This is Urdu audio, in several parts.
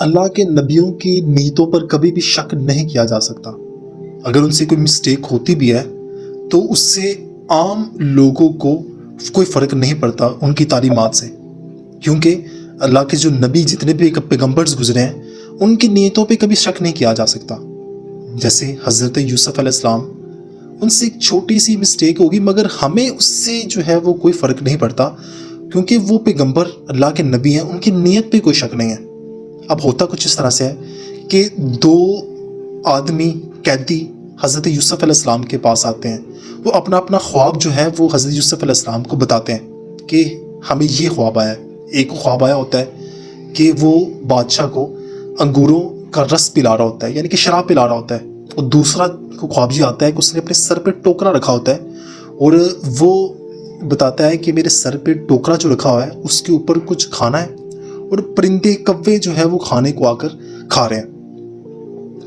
اللہ کے نبیوں کی نیتوں پر کبھی بھی شک نہیں کیا جا سکتا۔ اگر ان سے کوئی مسٹیک ہوتی بھی ہے تو اس سے عام لوگوں کو کوئی فرق نہیں پڑتا ان کی تعلیمات سے، کیونکہ اللہ کے جو نبی جتنے بھی پیغمبرز گزرے ہیں ان کی نیتوں پہ کبھی شک نہیں کیا جا سکتا۔ جیسے حضرت یوسف علیہ السلام، ان سے ایک چھوٹی سی مسٹیک ہوگی مگر ہمیں اس سے جو ہے وہ کوئی فرق نہیں پڑتا، کیونکہ وہ پیغمبر اللہ کے نبی ہیں، ان کی نیت پہ کوئی شک نہیں ہے۔ اب ہوتا کچھ اس طرح سے ہے کہ دو آدمی قیدی حضرت یوسف علیہ السلام کے پاس آتے ہیں، وہ اپنا اپنا خواب جو ہے وہ حضرت یوسف علیہ السلام کو بتاتے ہیں کہ ہمیں یہ خواب آیا ہے۔ ایک کو خواب آیا ہوتا ہے کہ وہ بادشاہ کو انگوروں کا رس پلا رہا ہوتا ہے، یعنی کہ شراب پلا رہا ہوتا ہے، اور دوسرا کو خواب یہ آتا ہے کہ اس نے اپنے سر پہ ٹوکرا رکھا ہوتا ہے اور وہ بتاتا ہے کہ میرے سر پہ ٹوکرا جو رکھا ہوا ہے اس کے اوپر کچھ کھانا ہے اور پرندے کوے جو ہے وہ کھانے کو آ کر کھا رہے ہیں۔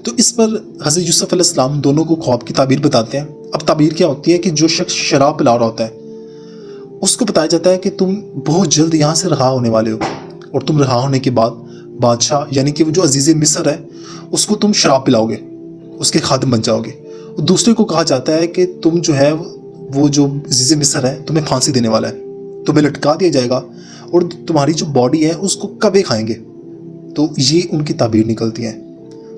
تو اس پر حضرت یوسف علیہ السلام دونوں کو خواب کی تعبیر بتاتے ہیں۔ اب تعبیر کیا ہوتی ہے کہ جو شخص شراب پلا رہا ہوتا ہے اس کو بتایا جاتا ہے کہ تم بہت جلد یہاں سے رہا ہونے والے ہو، اور تم رہا ہونے کے بعد بادشاہ یعنی کہ وہ جو عزیز مصر ہے اس کو تم شراب پلاؤ گے، اس کے خادم بن جاؤ گے۔ اور دوسرے کو کہا جاتا ہے کہ تم جو ہے وہ جو عزیز مصر ہے تمہیں پھانسی دینے والا ہے، تمہیں لٹکا دیا جائے گا اور تمہاری جو باڈی ہے اس کو کوے کھائیں گے۔ تو یہ ان کی تعبیر نکلتی ہے۔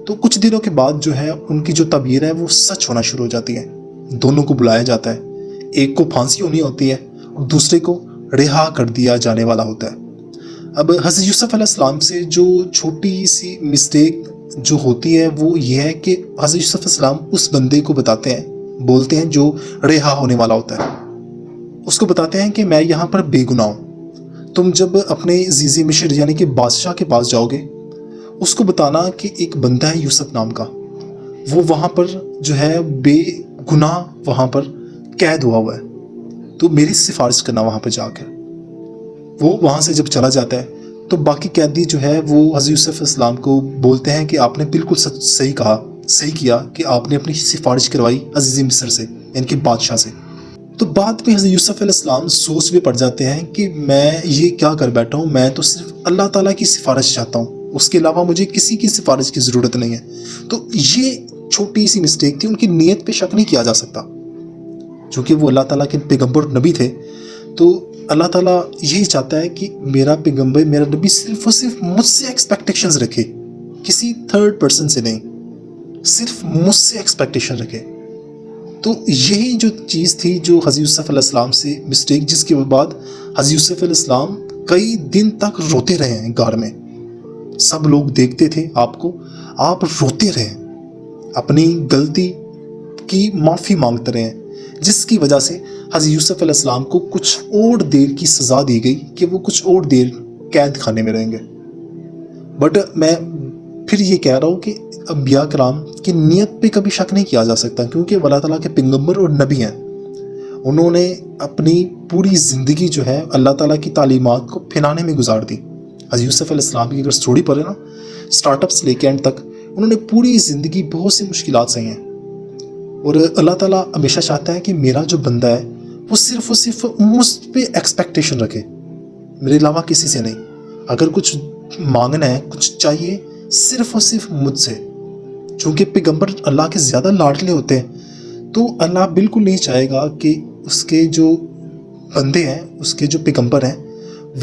تو کچھ دنوں کے بعد جو ہے ان کی جو تعبیر ہے وہ سچ ہونا شروع ہو جاتی ہے۔ دونوں کو بلایا جاتا ہے، ایک کو پھانسی ہونی ہوتی ہے اور دوسرے کو رہا کر دیا جانے والا ہوتا ہے۔ اب حضرت یوسف علیہ السلام سے جو چھوٹی سی مسٹیک جو ہوتی ہے وہ یہ ہے کہ حضرت یوسف علیہ السلام اس بندے کو بولتے ہیں جو رہا ہونے والا ہوتا ہے، اس کو بتاتے ہیں کہ میں یہاں پر بے گناہ ہوں، تم جب اپنے عزیز مصر یعنی کہ بادشاہ کے پاس جاؤ گے اس کو بتانا کہ ایک بندہ ہے یوسف نام کا، وہ وہاں پر جو ہے بے گناہ وہاں پر قید ہوا ہے، تو میری سفارش کرنا وہاں پہ جا کر۔ وہ وہاں سے جب چلا جاتا ہے تو باقی قیدی جو ہے وہ حضرت یوسف علیہ السلام کو بولتے ہیں کہ آپ نے بالکل صحیح کیا کہ آپ نے اپنی سفارش کروائی عزیز مصر سے یعنی کہ بادشاہ سے۔ تو بعد میں حضرت یوسف علیہ السلام سوچ میں پڑ جاتے ہیں کہ میں یہ کیا کر بیٹھا ہوں، میں تو صرف اللہ تعالیٰ کی سفارش چاہتا ہوں، اس کے علاوہ مجھے کسی کی سفارش کی ضرورت نہیں ہے۔ تو یہ چھوٹی سی مسٹیک تھی، ان کی نیت پہ شک نہیں کیا جا سکتا، چونکہ وہ اللہ تعالیٰ کے پیغمبر نبی تھے۔ تو اللہ تعالیٰ یہی چاہتا ہے کہ میرا پیغمبر میرا نبی صرف اور صرف مجھ سے ایکسپیکٹیشنز رکھے، کسی تھرڈ پرسن سے نہیں، صرف مجھ سے ایکسپیکٹیشن رکھے۔ تو یہی جو چیز تھی جو حضرت یوسف علیہ السلام سے مسٹیک، جس کے بعد حضرت یوسف علیہ السلام کئی دن تک روتے رہے ہیں غار میں۔ سب لوگ دیکھتے تھے آپ کو، آپ روتے رہے، اپنی غلطی کی معافی مانگتے رہے، جس کی وجہ سے حضرت یوسف علیہ السلام کو کچھ اور دیر کی سزا دی گئی کہ وہ کچھ اور دیر قید خانے میں رہیں گے۔ بٹ میں پھر یہ کہہ رہا ہوں کہ انبیاء کرام کی نیت پہ کبھی شک نہیں کیا جا سکتا، کیونکہ وہ اللہ تعالیٰ کے پیغمبر اور نبی ہیں۔ انہوں نے اپنی پوری زندگی جو ہے اللہ تعالیٰ کی تعلیمات کو پھیلانے میں گزار دی۔ حضرت یوسف علیہ السلام کی اگر اسٹوری پڑھے نا، اسٹارٹ اپ سے لے کے اینڈ تک، انہوں نے پوری زندگی بہت سی مشکلات سہی ہیں، اور اللہ تعالیٰ ہمیشہ چاہتا ہے کہ میرا جو بندہ ہے وہ صرف اور صرف مجھ پہ ایکسپیکٹیشن رکھے، میرے علاوہ کسی سے نہیں۔ اگر کچھ مانگنا ہے، کچھ چاہیے، صرف اور صرف مجھ سے۔ چونکہ پیغمبر اللہ کے زیادہ لاڈلے ہوتے ہیں تو اللہ بالکل نہیں چاہے گا کہ اس کے جو بندے ہیں، اس کے جو پیغمبر ہیں،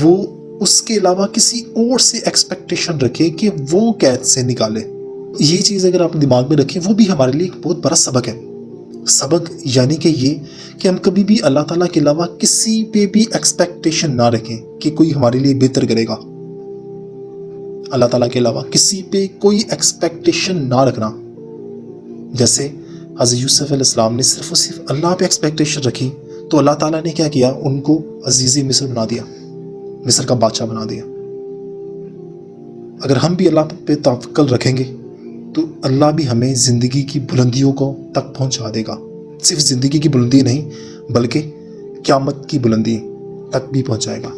وہ اس کے علاوہ کسی اور سے ایکسپیکٹیشن رکھے کہ وہ قید سے نکالے۔ یہ چیز اگر آپ دماغ میں رکھیں، وہ بھی ہمارے لیے ایک بہت بڑا سبق ہے۔ سبق یعنی کہ یہ کہ ہم کبھی بھی اللہ تعالیٰ کے علاوہ کسی پہ بھی ایکسپیکٹیشن نہ رکھیں کہ کوئی ہمارے لیے بہتر کرے گا۔ اللہ تعالیٰ کے علاوہ کسی پہ کوئی ایکسپیکٹیشن نہ رکھنا۔ جیسے حضرت یوسف علیہ السلام نے صرف اور صرف اللہ پہ ایکسپیکٹیشن رکھی تو اللہ تعالیٰ نے کیا کیا، ان کو عزیز مصر بنا دیا، مصر کا بادشاہ بنا دیا۔ اگر ہم بھی اللہ پہ توکل رکھیں گے تو اللہ بھی ہمیں زندگی کی بلندیوں کو تک پہنچا دے گا۔ صرف زندگی کی بلندی نہیں بلکہ قیامت کی بلندی تک بھی پہنچائے گا۔